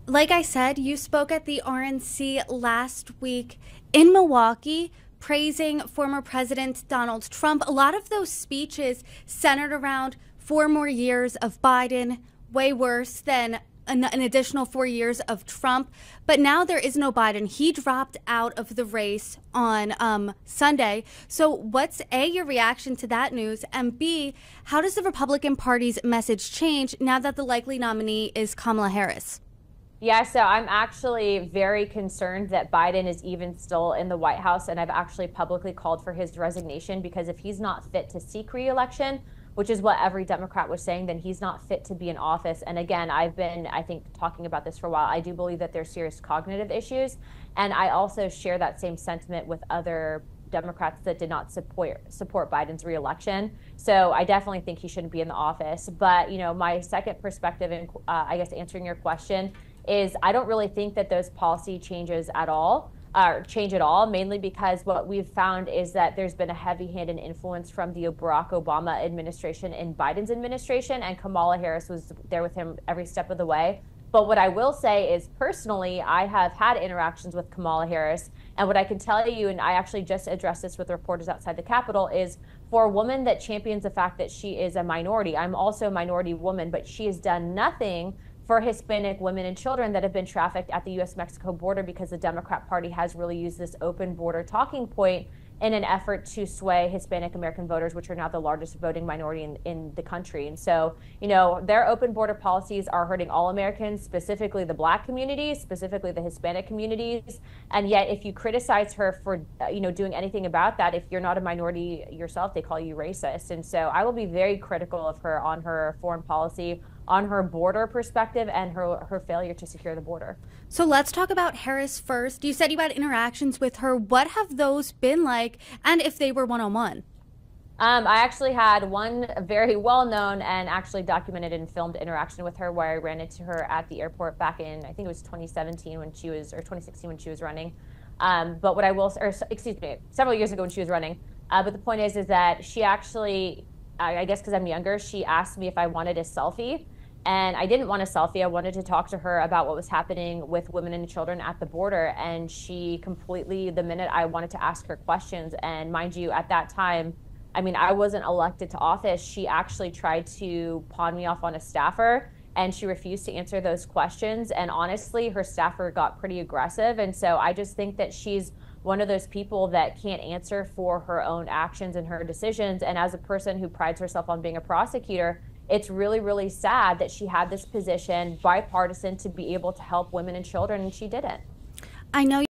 Like I said, you spoke at the RNC last week in Milwaukee praising former President Donald Trump. A lot of those speeches centered around 4 more years of Biden, way worse than an additional 4 years of Trump. But now there is no Biden. He dropped out of the race on Sunday. So what's A, your reaction to that news? And B, how does the Republican Party's message change now that the likely nominee is Kamala Harris? Yeah, so I'm actually very concerned that Biden is even still in the White House, and I've actually publicly called for his resignation because if he's not fit to seek re-election, which is what every Democrat was saying, then he's not fit to be in office. And again, I've been, I think, talking about this for a while. I do believe that there's serious cognitive issues, and I also share that same sentiment with other Democrats that did not support Biden's reelection. So I definitely think he shouldn't be in the office. But, you know, my second perspective, and I guess answering your question, is I don't really think that those policy changes at all, change at all, mainly because what we've found is that there's been a heavy-handed influence from the Barack Obama administration in Biden's administration, and Kamala Harris was there with him every step of the way. But what I will say is personally, I have had interactions with Kamala Harris, and what I can tell you, and I actually just addressed this with reporters outside the Capitol, is for a woman that champions the fact that she is a minority, I'm also a minority woman, but she has done nothing for Hispanic women and children that have been trafficked at the U.S.-Mexico border because the Democrat Party has really used this open border talking point in an effort to sway Hispanic American voters, which are now the largest voting minority in the country. And so, you know, their open border policies are hurting all Americans, specifically the Black communities, specifically the Hispanic communities. And yet, if you criticize her for, doing anything about that, if you're not a minority yourself, they call you racist. And so I will be very critical of her on her foreign policy, on her border perspective, and her failure to secure the border. So let's talk about Harris first. You said you had interactions with her. What have those been like, and if they were one-on-one? I actually had one very well-known and actually documented and filmed interaction with her where I ran into her at the airport back in, I think it was 2017 when she was, or 2016 when she was running. But what I will, or excuse me, several years ago when she was running. But the point is that she actually, I guess because I'm younger, she asked me if I wanted a selfie. And I didn't want a selfie. I wanted to talk to her about what was happening with women and children at the border. And she completely, the minute I wanted to ask her questions, and mind you, at that time, I mean, I wasn't elected to office. She actually tried to pawn me off on a staffer, and she refused to answer those questions. And honestly, her staffer got pretty aggressive. And so I just think that she's one of those people that can't answer for her own actions and her decisions. And as a person who prides herself on being a prosecutor, it's really, really sad that she had this position, bipartisan, to be able to help women and children, and she didn't. I know